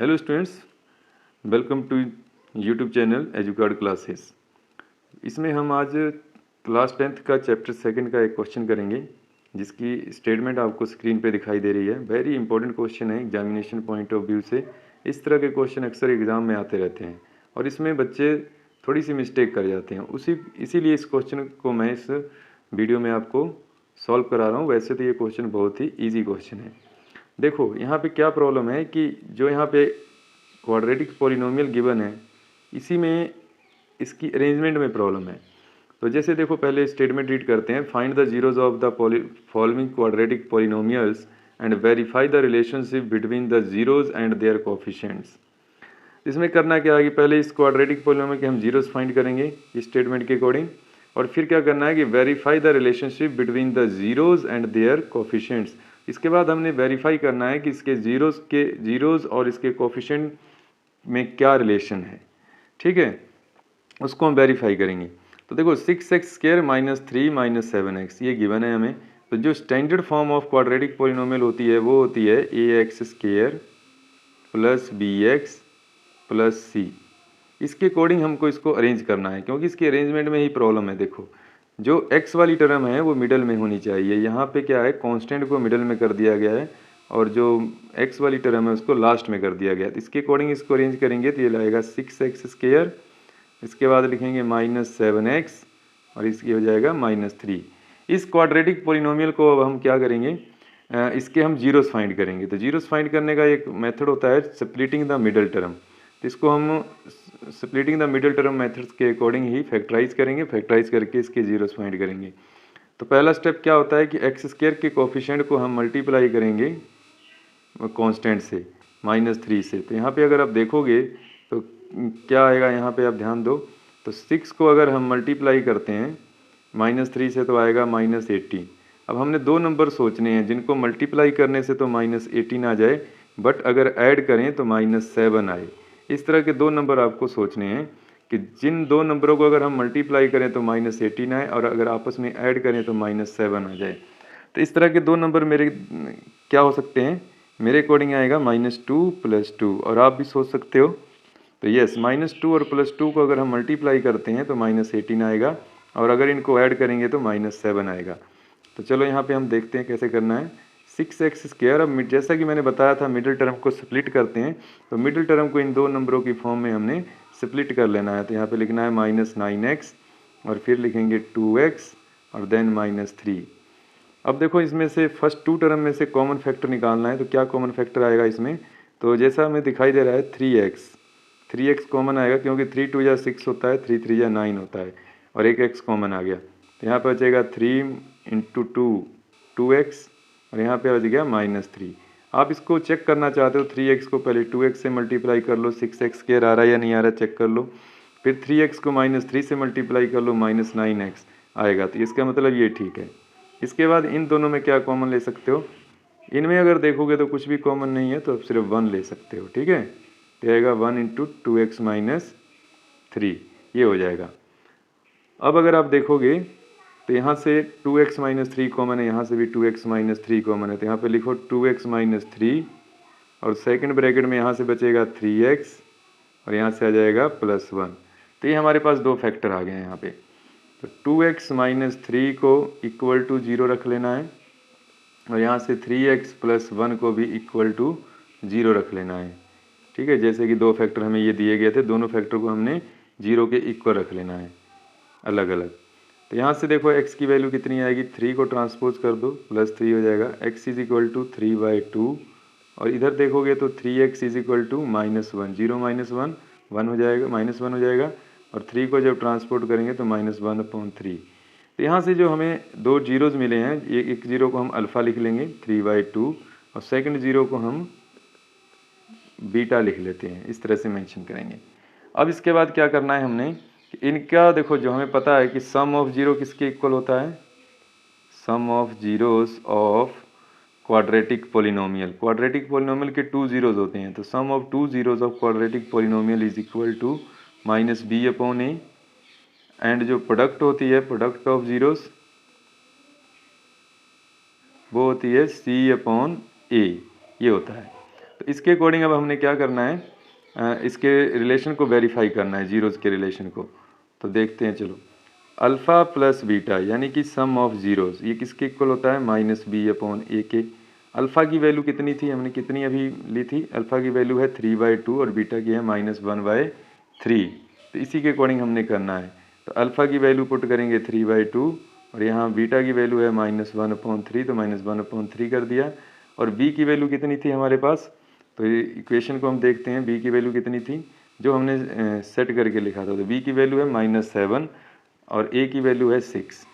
Hello students, welcome to YouTube channel Educard classes. इसमें हम आज क्लास 10th का चैप्टर 2 का एक क्वेश्चन करेंगे जिसकी स्टेटमेंट आपको स्क्रीन पे दिखाई दे रही है। वेरी इंपॉर्टेंट क्वेश्चन है एग्जामिनेशन पॉइंट ऑफ व्यू से। इस तरह के क्वेश्चन अक्सर एग्ज़ाम में आते रहते हैं और इसमें बच्चे थोड़ी सी मिस्टेक कर जाते हैं। इसीलिए इस क्वेश्चन को मैं इस वीडियो में आपको सॉल्व करा रहा हूँ। वैसे तो ये क्वेश्चन बहुत ही ईजी क्वेश्चन है। देखो यहाँ पे क्या प्रॉब्लम है कि जो यहाँ पे क्वाड्रेटिक पॉलिनोमियल गिवन है, इसी में इसकी अरेंजमेंट में प्रॉब्लम है। तो जैसे देखो, पहले स्टेटमेंट रीड करते हैं। Find the zeros of the following quadratic polynomials and verify the relationship between the zeros and there coefficients. इसमें करना क्या है कि पहले इस क्वाड्रेटिक पॉलिनोमियल के हम जीरोज फाइंड करेंगे इस स्टेटमेंट के अकॉर्डिंग, और फिर क्या करना है कि verify the relationship between the zeros and there coefficients. इसके बाद हमने वेरीफाई करना है कि इसके जीरोज और इसके कोफिशिएंट में क्या रिलेशन है। ठीक है, उसको हम वेरीफाई करेंगे। तो देखो 6x² - 3 - 7x ये गिवन है हमें। तो जो standard form of quadratic polynomial होती है वो होती है ax² + bx + c। इसके अकॉर्डिंग हमको इसको अरेंज करना है, क्योंकि इसके अरेंजमेंट में ही प्रॉब्लम है। देखो, जो x वाली टर्म है वो मिडल में होनी चाहिए। यहाँ पे क्या है, कांस्टेंट को मिडल में कर दिया गया है और जो x वाली टर्म है उसको लास्ट में कर दिया गया है। तो इसके अकॉर्डिंग इसको अरेंज करेंगे तो ये लाएगा 6x², इसके बाद लिखेंगे -7x और इसकी हो जाएगा -3। इस क्वाड्रेटिक पॉलिनोमियल को अब हम क्या करेंगे, इसके हम जीरोस फाइंड करेंगे। तो जीरोस फाइंड करने का एक मेथड होता है स्प्लिटिंग द मिडल टर्म। तो इसको हम splitting the middle term methods के अकॉर्डिंग ही फैक्टराइज करेंगे। फैक्टराइज करके इसके जीरोस फाइंड करेंगे। तो पहला स्टेप क्या होता है कि x² के कोफिशिएंट को हम मल्टीप्लाई करेंगे कांस्टेंट से -3 से। तो यहाँ पे अगर आप देखोगे तो क्या आएगा, यहाँ पे आप ध्यान दो। तो 6 को अगर हम मल्टीप्लाई करते हैं -3 से तो आएगा -18। अब हमने दो नंबर सोचने हैं जिनको मल्टीप्लाई करने से तो -18 आ जाए, बट अगर ऐड करें तो -7 आए। इस तरह के दो नंबर आपको सोचने हैं कि जिन दो नंबरों को अगर हम मल्टीप्लाई करें तो -18 आए और अगर आपस में ऐड करें तो -7 आ जाए। तो इस तरह के दो नंबर मेरे क्या हो सकते हैं, मेरे अकॉर्डिंग आएगा -2 + 2, और आप भी सोच सकते हो। तो यस, -2 और +2 को अगर हम मल्टीप्लाई करते हैं तो -18 आएगा और अगर इनको ऐड करेंगे तो -7 आएगा। तो चलो यहाँ पे हम देखते हैं कैसे करना है। 6x², अब जैसा कि मैंने बताया था मिडिल टर्म को स्प्लिट करते हैं, तो मिडिल टर्म को इन दो नंबरों की फॉर्म में हमने स्प्लिट कर लेना है। तो यहाँ पे लिखना है -9x और फिर लिखेंगे 2x और देन -3। अब देखो, इसमें से फर्स्ट टू टर्म में से कॉमन फैक्टर निकालना है। तो क्या कॉमन फैक्टर आएगा इसमें, तो जैसा हमें दिखाई दे रहा है 3x कॉमन आएगा, क्योंकि 3 × 2 = 6 होता है, 3 × 3 = 9 होता है और एक x कॉमन आ गया। तो यहाँ पर बचेगा 3 × 2 2x और यहाँ पे बच गया -3। आप इसको चेक करना चाहते हो 3x को पहले 2x से मल्टीप्लाई कर लो, 6x² आ रहा है या नहीं आ रहा चेक कर लो। फिर 3x को -3 से मल्टीप्लाई कर लो, -9x आएगा। तो इसका मतलब ये ठीक है। इसके बाद इन दोनों में क्या कॉमन ले सकते हो, इनमें अगर देखोगे तो कुछ भी कॉमन नहीं है, तो अब सिर्फ 1 ले सकते हो। ठीक है, तो आएगा 1 × 2x - 3, ये हो जाएगा। अब अगर आप देखोगे तो यहाँ से 2x - 3 कॉमन है, यहाँ से भी 2x - 3 कॉमन है। तो यहाँ पे लिखो 2x - 3 और सेकंड ब्रैकेट में यहाँ से बचेगा 3x और यहाँ से आ जाएगा +1। तो ये हमारे पास दो फैक्टर आ गए हैं यहाँ पे। तो 2x - 3 को इक्वल टू 0 रख लेना है और यहाँ से 3x + 1 को भी इक्वल टू 0 रख लेना है। ठीक है, जैसे कि दो फैक्टर हमें ये दिए गए थे, दोनों फैक्टर को हमने 0 के इक्वल रख लेना है अलग अलग। तो यहाँ से देखो x की वैल्यू कितनी आएगी, 3 को ट्रांसपोज कर दो, +3 हो जाएगा। x = 3/2 और इधर देखोगे तो 3x = -1, 0 - 1 1 हो जाएगा, -1 हो जाएगा और 3 को जब ट्रांसपोर्ट करेंगे तो -1/3। तो यहाँ से जो हमें दो जीरोज़ मिले हैं, एक जीरो को हम अल्फ़ा लिख लेंगे 3/2 और सेकंड जीरो को हम बीटा लिख लेते हैं, इस तरह से मेंशन करेंगे। अब इसके बाद क्या करना है हमने, इनका देखो, जो हमें पता है कि सम ऑफ जीरो किसके इक्वल होता है, sum of zeros of quadratic polynomial. Quadratic polynomial के 2 जीरोस होते हैं, तो sum of 2 zeros of quadratic polynomial is equal to -b/a, and जो प्रोडक्ट होती है, प्रोडक्ट ऑफ जीरोस, वो होती है c/a, ये होता है। तो इसके अकॉर्डिंग अब हमने क्या करना है, इसके रिलेशन को वेरीफाई करना है, जीरोज़ के रिलेशन को। तो देखते हैं, चलो। अल्फ़ा प्लस बीटा यानी कि सम ऑफ जीरोज़, ये किसके इक्वल होता है, माइनस बी अपॉन ए के। अल्फ़ा की वैल्यू कितनी थी, हमने कितनी अभी ली थी, अल्फ़ा की वैल्यू है 3/2 और बीटा की है -1/3। तो इसी के अकॉर्डिंग हमने करना है। तो अल्फ़ा की वैल्यू पुट करेंगे 3/2 और यहाँ बीटा की वैल्यू है -1/3, तो -1/3 कर दिया। और बी की वैल्यू कितनी थी हमारे पास, तो ये इक्वेशन को हम देखते हैं, बी की वैल्यू कितनी थी जो हमने सेट करके लिखा था। तो बी की वैल्यू है -7 और ए की वैल्यू है 6।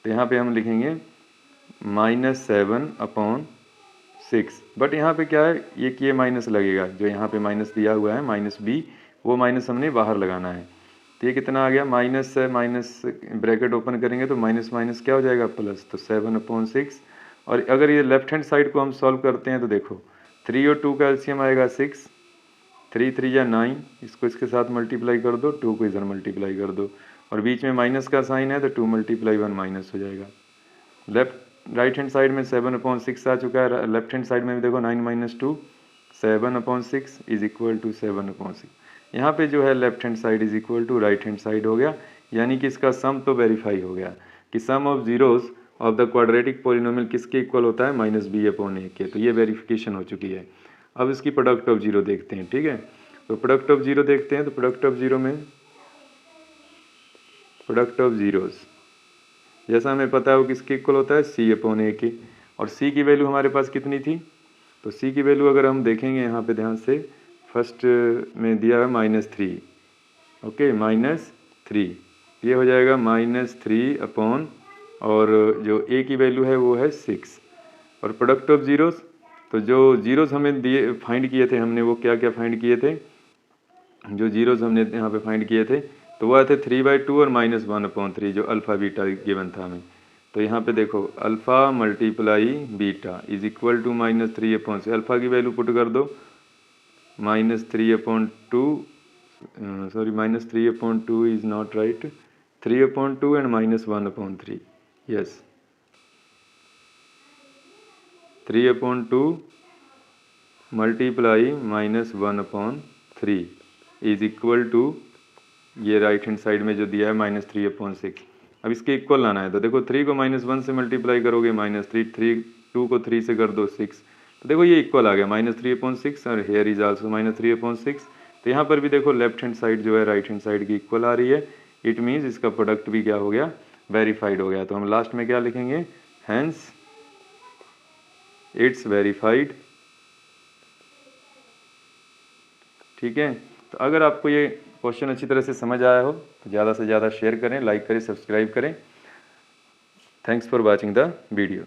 तो यहाँ पे हम लिखेंगे -7/6। बट यहाँ पे क्या है, ये माइनस लगेगा, जो यहाँ पे माइनस दिया हुआ है माइनस बी, वो माइनस हमने बाहर लगाना है। तो ये कितना आ गया, माइनस है, माइनस ब्रैकेट ओपन करेंगे तो माइनस माइनस क्या हो जाएगा, प्लस। तो 7/6। और अगर ये लेफ्ट हैंड साइड को हम सॉल्व करते हैं तो देखो 3 और 2 का एलसीएम आएगा 6, 3 3 या 9, इसको इसके साथ मल्टीप्लाई कर दो, 2 को इधर मल्टीप्लाई कर दो, और बीच में माइनस का साइन है तो 2 × 1 माइनस हो जाएगा। राइट हैंड साइड में 7/6 आ चुका है, लेफ्ट हैंड साइड में भी देखो 9 - 2 7/6 इज इक्वल टू 7/6। यहाँ पे जो है left hand side is equal to right hand side हो गया, यानी कि इसका सम तो वेरीफाई हो गया कि sum of zeros of the quadratic polynomial किसके इक्वल होता है, -b/a के। तो ये वेरिफिकेशन हो चुकी है। अब इसकी प्रोडक्ट ऑफ जीरो देखते हैं, ठीक है। तो प्रोडक्ट ऑफ जीरो देखते हैं, तो प्रोडक्ट ऑफ जीरो में प्रोडक्ट ऑफ जीरोज जैसा हमें पता है वो किसके इक्वल होता है, c/a के। और c की वैल्यू हमारे पास कितनी थी, तो c की वैल्यू अगर हम देखेंगे यहाँ पे ध्यान से, फर्स्ट में दिया है -3, ओके, -3, ये हो जाएगा -3 अपॉन, और जो a की वैल्यू है वो है 6। और प्रोडक्ट ऑफ जीरोस, तो जो जीरोस हमें दिए फाइंड किए थे हमने, वो क्या क्या फाइंड किए थे, जो जीरोस हमने यहाँ पे फाइंड किए थे तो वो आए थे 3/2 और -1/3, जो अल्फ़ा बीटा गिवन था हमें। तो यहाँ पे देखो alpha multiply beta is equal to -3/6, alpha की वैल्यू पुट कर दो, -3/2, sorry -3/2 is not right, 3/2 and -1/3, yes, 3/2 multiply -1/3 is equal to, ये राइट हैंड साइड में जो दिया है -3/6। अब इसके इक्वल लाना है, तो देखो 3 को -1 से मल्टीप्लाई करोगे -3, 2 को 3 से कर दो 6, तो देखो ये इक्वल आ गया -3/6, और हेयर इज आल्सो -3/6। तो यहाँ पर भी देखो लेफ्ट हैंड साइड जो है राइट हैंड साइड की इक्वल आ रही है, इट मीन्स इसका प्रोडक्ट भी क्या हो गया, वेरीफाइड हो गया। तो हम लास्ट में क्या लिखेंगे, हैंस इट्स वेरीफाइड, ठीक है। तो अगर आपको ये क्वेश्चन अच्छी तरह से समझ आया हो तो ज़्यादा से ज़्यादा शेयर करें, लाइक करें, सब्सक्राइब करें। Thanks for watching the video.